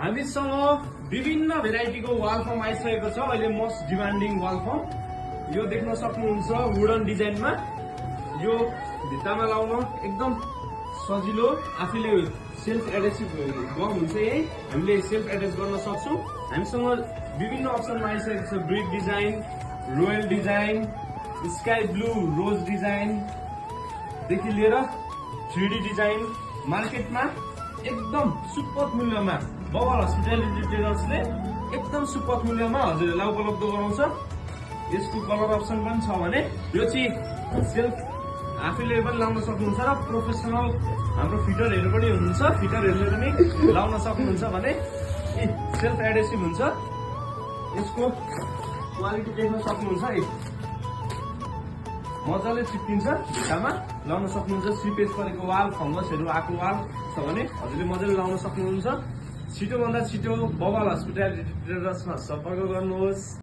हामीसँग विभिन्न भेराइटीको वाल फर्म आइसकेको छ। अहिले मोस्ट डिमान्डिङ वाल फर्म यो देख्न सक्नुहुन्छ वुडन डिजाइनमा। यो भित्तामा लाउन एकदम सजिलो, आफैले सेल्फ एडेसिभ गम हुन्छ। यही हामीले सेल्फ एडेज गर्न सक्छौँ। हामीसँग विभिन्न अप्सनमा आइसकेको छ। Brick design, royal design, sky blue rose design देखि लिएर 3D डिजाइन मार्केटमा एकदम सुपथ मूल्यमा बवाल हस्पिटालिटी ट्रेडर्सले एकदम सुपथ मूल्यमा हजुरहरूलाई उपलब्ध गराउँछ। यसको कलर अप्सन पनि छ भने यो चाहिँ सेल्फ आफैले पनि लाउन सक्नुहुन्छ र प्रोफेसनल हाम्रो फिटरहरू पनि हुनुहुन्छ, फिटरहरूले पनि लाउन सक्नुहुन्छ भने सेल्फ एडेसिभ हुन्छ। यसको क्वालिटी देख्न सक्नुहुन्छ, मजाले चिप्किन्छ, भित्तामा लाउन सक्नुहुन्छ। सिपेज परेको वाल, फङ्गसहरू आएको वाल छ भने हजुरले मजाले लाउन सक्नुहुन्छ। छिटोभन्दा छिटो बवाल हस्पिटालिटी ट्रेडर्समा सम्पर्क गर्नुहोस्।